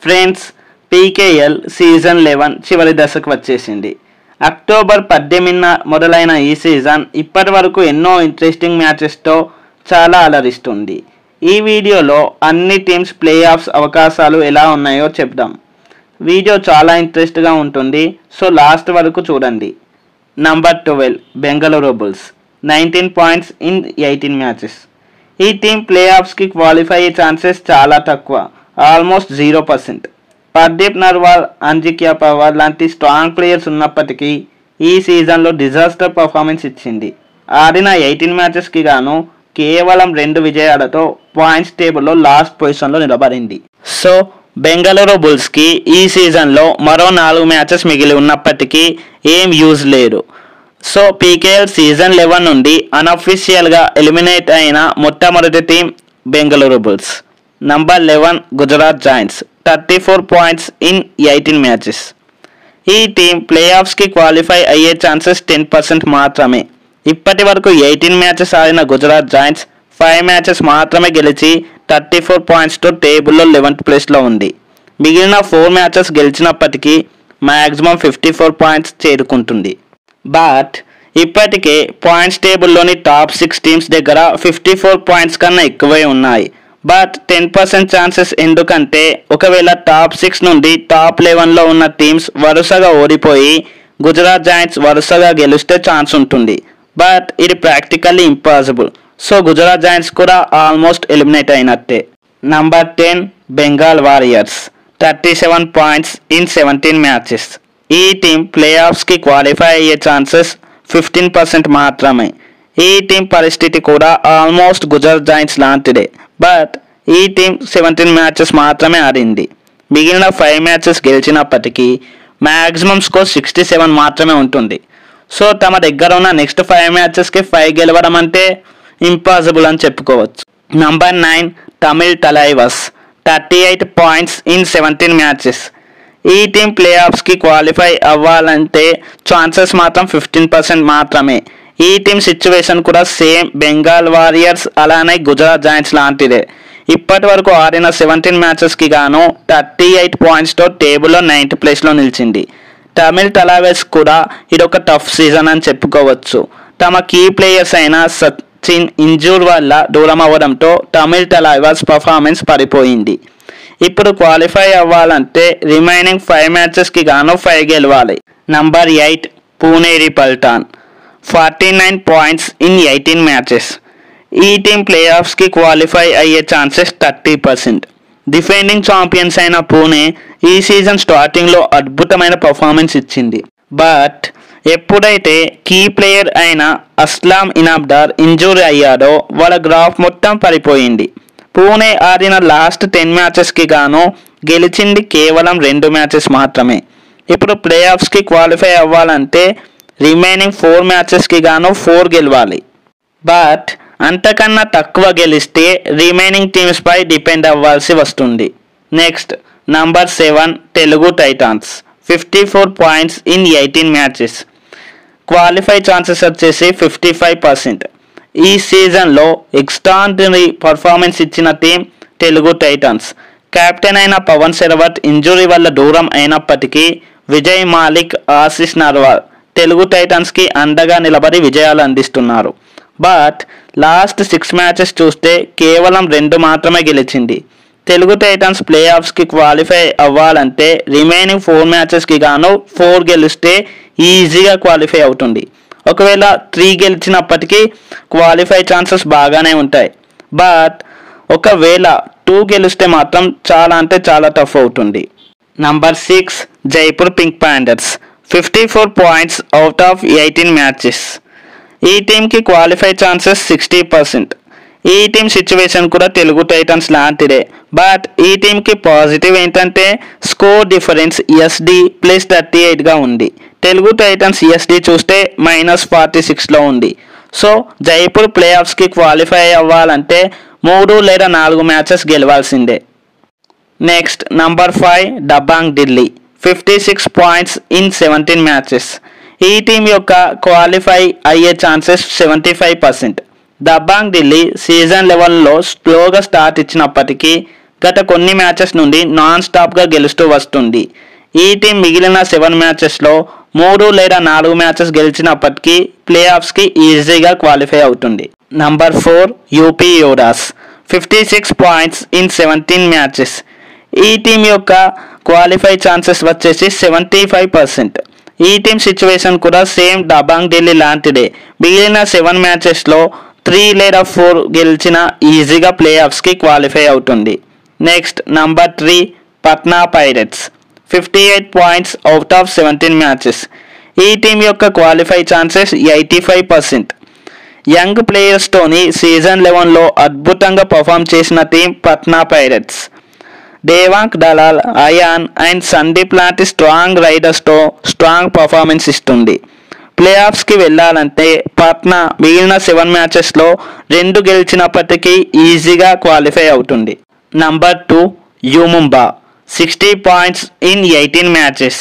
Friends, PKL season 11 చివరి దశకు వచ్చేసింది. అక్టోబర్ 18న మొదలైన ఈ సీజన్ ఇప్పటి వరకు ఎన్నో ఇంట్రెస్టింగ్ మ్యాచెస్తో చాలా అలరిస్తుంది. ఈ వీడియోలో అన్ని టీమ్స్ ప్లే ఆఫ్స్ అవకాశాలు ఎలా ఉన్నాయో చెప్దాం. వీడియో చాలా ఇంట్రెస్ట్గా ఉంటుంది, సో లాస్ట్ వరకు చూడండి. Number 12 Bengaluru bulls, 19 points in 18 matches. ఈ టీం ప్లే ఆఫ్స్కి క్వాలిఫై అయ్యే ఛాన్సెస్ చాలా తక్కువ, ఆల్మోస్ట్ 0%. పర్దీప్ నర్వాల్, అంజిక్యా పవార్ లాంటి స్ట్రాంగ్ ప్లేయర్స్ ఉన్నప్పటికీ ఈ సీజన్లో డిజాస్టర్ పర్ఫార్మెన్స్ ఇచ్చింది. ఆడిన 18 మ్యాచెస్కి గాను కేవలం 2 విజయాలతో పాయింట్స్ టేబుల్లో లాస్ట్ పొజిషన్లో నిలబడింది. సో బెంగళూరు బుల్స్కి ఈ సీజన్లో మరో 4 మ్యాచెస్ మిగిలి ఉన్నప్పటికీ ఏం యూజ్ లేదు. సో పీకేఎల్ సీజన్ 11 నుండి అన్అఫీషియల్గా ఎలిమినేట్ అయిన మొట్టమొదటి team Bengaluru bulls. Number 11 Gujarat Giants, 34 points in 18 matches. ఈ టీం ప్లే ఆఫ్స్కి క్వాలిఫై అయ్యే ఛాన్సెస్ 10% మాత్రమే. ఇప్పటి వరకు 18 మ్యాచెస్ ఆడిన గుజరాత్ జైంట్స్ 5 మ్యాచెస్ మాత్రమే గెలిచి 34 పాయింట్స్తో టేబుల్లో 11th ప్లేస్లో ఉంది. మిగిలిన 4 మ్యాచెస్ గెలిచినప్పటికీ మ్యాక్సిమం 54 పాయింట్స్ చేరుకుంటుంది. బట్ ఇప్పటికే పాయింట్స్ టేబుల్లోని టాప్ 6 టీమ్స్ దగ్గర 54 పాయింట్స్ కన్నా ఎక్కువే ఉన్నాయి. బట్ 10% ఛాన్సెస్ ఎందుకంటే ఒకవేళ టాప్ 6 నుండి టాప్ 11లో ఉన్న టీమ్స్ వరుసగా ఓడిపోయి గుజరాత్ జైంట్స్ వరుసగా గెలిస్తే ఛాన్స్ ఉంటుంది. బట్ ఇది practically impossible. So Gujarat Giants కూడా ఆల్మోస్ట్ ఎలిమినేట్ అయినట్టే. Number 10 Bengal warriors, 37 points in 17 matches. ఈ టీం ప్లే ఆఫ్స్కి క్వాలిఫై అయ్యే ఛాన్సెస్ 15% మాత్రమే. ఈ టీం పరిస్థితి కూడా ఆల్మోస్ట్ గుజరాత్ జైంట్స్ లాంటిదే. బట్ ఈ టీం 17 మ్యాచెస్ మాత్రమే ఆడింది. మిగిలిన 5 మ్యాచెస్ గెలిచినప్పటికీ మ్యాక్సిమం స్కోర్ 67 మాత్రమే ఉంటుంది. సో తమ దగ్గర ఉన్న నెక్స్ట్ 5 మ్యాచెస్కి 5 గెలవడం అంటే ఇంపాసిబుల్ అని చెప్పుకోవచ్చు. Number 9 Tamil Thalaivas, 38 points in 17 matches. ఈ టీం ప్లే ఆఫ్స్కి క్వాలిఫై అవ్వాలంటే ఛాన్సెస్ మాత్రం 15% మాత్రమే. ఈ టీం సిచ్యువేషన్ కూడా సేమ్ బెంగాల్ వారియర్స్ అలానే గుజరాత్ జైంట్స్ లాంటిదే. ఇప్పటి వరకు ఆడిన 17 మ్యాచెస్కి గాను 38 పాయింట్స్తో టేబుల్లో 9th ప్లేస్లో నిలిచింది. తమిళ్ టలైవర్స్ కూడా ఇదొక టఫ్ సీజన్ అని చెప్పుకోవచ్చు. తమ కీ ప్లేయర్స్ అయిన సచిన్ ఇంజూర్ వల్ల దూరం అవ్వడంతో తమిళ్ టలైవర్స్ పర్ఫార్మెన్స్ పడిపోయింది. ఇప్పుడు క్వాలిఫై అవ్వాలంటే రిమైనింగ్ 5 మ్యాచెస్కి గాను 5 గెలవాలి. Number 8 Puneri Paltan, 49 points in 18 matches. ఈ టీం ప్లే ఆఫ్స్కి క్వాలిఫై అయ్యే ఛాన్సెస్ 30%. డిఫెండింగ్ ఛాంపియన్స్ అయిన పూణే ఈ సీజన్ స్టార్టింగ్లో అద్భుతమైన పర్ఫార్మెన్స్ ఇచ్చింది. బట్ ఎప్పుడైతే కీ ప్లేయర్ అయిన అస్లాం ఇనాబ్దార్ ఇంజూరీ అయ్యాడో వాళ్ళ గ్రాఫ్ మొత్తం పడిపోయింది. పూణే ఆడిన లాస్ట్ 10 మ్యాచెస్కి గాను గెలిచింది కేవలం 2 మ్యాచెస్ మాత్రమే. ఇప్పుడు ప్లే ఆఫ్స్కి క్వాలిఫై అవ్వాలంటే రిమైనింగ్ 4 మ్యాచెస్కి గాను 4 గెలవాలి. బట్ అంతకన్నా తక్కువ గెలిస్తే రిమైనింగ్ టీమ్స్పై డిపెండ్ అవ్వాల్సి వస్తుంది. Next number 7 Telugu Titans, 54 points in 18 matches. Qualify chances వచ్చేసి 55%. ఈ సీజన్లో ఎక్స్ట్రాడినరీ పర్ఫార్మెన్స్ ఇచ్చిన టీం తెలుగు టైటాన్స్. కెప్టెన్ అయిన పవన్ శరవత్ ఇంజురీ వల్ల దూరం అయినప్పటికీ విజయ్ మాలిక్, ఆశిష్ నర్వాల్ తెలుగు టైటాన్స్కి అండగా నిలబడి విజయాలు అందిస్తున్నారు. బట్ లాస్ట్ 6 మ్యాచెస్ చూస్తే కేవలం 2 మాత్రమే గెలిచింది. తెలుగు టైటాన్స్ ప్లే ఆఫ్స్కి క్వాలిఫై అవ్వాలంటే రిమైనింగ్ 4 మ్యాచెస్కి గాను 4 గెలిస్తే ఈజీగా క్వాలిఫై అవుతుంది. ఒకవేళ 3 గెలిచినప్పటికీ క్వాలిఫై ఛాన్సెస్ బాగానే ఉంటాయి. బట్ ఒకవేళ 2 గెలిస్తే మాత్రం చాలా అంటే చాలా టఫ్ అవుతుంది. Number 6 Jaipur pink Panthers, 54 points out of 18 matches. ఈ టీంకి క్వాలిఫై ఛాన్సెస్ 60%. ఈ టీం సిచ్యువేషన్ కూడా తెలుగు టైటన్స్ లాంటిదే. బట్ ఈ టీంకి పాజిటివ్ ఏంటంటే స్కోర్ డిఫరెన్స్ ఎస్డి +38గా ఉంది. తెలుగు టైటన్స్ ఎస్డి చూస్తే -46లో ఉంది. సో జైపూర్ ప్లే ఆఫ్స్కి క్వాలిఫై అవ్వాలంటే 3 లేదా 4 మ్యాచెస్ గెలవాల్సిందే. Next number 5 Dabang Delhi, 56 points in 17 matches. ఈ టీం యొక్క క్వాలిఫై అయ్యే ఛాన్సెస్ 75%. దబాంగ్ ఢిల్లీ సీజన్ 11లో స్లోగా స్టార్ట్ ఇచ్చినప్పటికీ గత కొన్ని మ్యాచెస్ నుండి నాన్ స్టాప్గా గెలుస్తూ వస్తుంది. ఈ టీం మిగిలిన 7 మ్యాచెస్లో 3 లేదా 4 మ్యాచెస్ గెలిచినప్పటికీ ప్లే ఆఫ్స్కి ఈజీగా క్వాలిఫై అవుతుంది. Number 4 UP Yoddhas 56 points in 17 matches. ఈ టీం యొక్క క్వాలిఫై ఛాన్సెస్ వచ్చేసి 75%. ఈ టీం సిచ్యువేషన్ కూడా సేమ్ దబాంగ్ ఢిల్లీ లాంటిదే. మిగిలిన 7 మ్యాచెస్లో 3 లేదా 4 గెలిచిన ఈజీగా ప్లే ఆఫ్స్కి క్వాలిఫై అవుతుంది. Next number 3 Patna Pirates 58 points out of 17 matches. ఈ టీం యొక్క క్వాలిఫై ఛాన్సెస్ 85%. యంగ్ ప్లేయర్స్తోని సీజన్ 11లో అద్భుతంగా పర్ఫామ్ చేసిన team Patna Pirates. Devank Dalal, ion and Sandeep లాంటి స్ట్రాంగ్ రైడర్స్తో స్ట్రాంగ్ పర్ఫార్మెన్స్ ఇస్తుంది. ప్లే ఆఫ్స్కి వెళ్ళాలంటే పట్నా మిగిలిన 7 మ్యాచెస్లో 2 గెలిచినప్పటికీ ఈజీగా క్వాలిఫై అవుతుంది. Number 2 యూముంబా 60 points in 18 matches.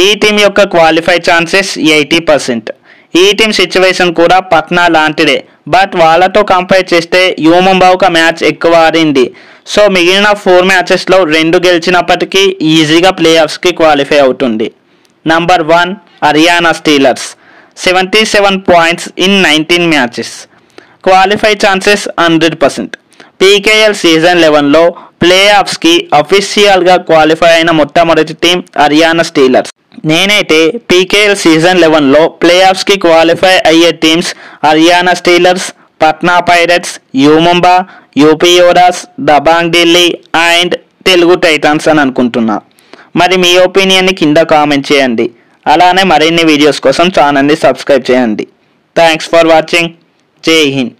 ఈ టీం యొక్క క్వాలిఫై ఛాన్సెస్ 80%. ఈ టీం సిచ్యువేషన్ కూడా పట్నా లాంటిదే, బట్ వాళ్ళతో కంపేర్ చేస్తే యూముంబా ఒక మ్యాచ్ ఎక్కువ ఆడింది. సో మిగిలిన 4 మ్యాచెస్లో 2 గెలిచినప్పటికీ ఈజీగా ప్లే ఆఫ్స్కి క్వాలిఫై అవుతుంది. Number 1 Haryana Steelers 77 points in 19 matches. Qualify chances 100%. PKL season 11లో play ఆఫ్స్కి అఫీషియల్గా క్వాలిఫై అయిన మొట్టమొదటి టీం హర్యానా స్టీలర్స్. నేనైతే పీకేఎల్ సీజన్ 11లో ప్లే ఆఫ్స్కి క్వాలిఫై అయ్యే teams Haryana Steelers, Patna pirates, యూముంబా, UP యోరాస్, Dabangg Delhi and Telugu Titans అని అనుకుంటున్నా. మరి మీ ఒపీనియన్ని కింద కామెంట్ చేయండి. అలానే మరిన్ని వీడియోస్ కోసం ఛానల్ని సబ్స్క్రైబ్ చేయండి. Thanks for watching. జై హింద్.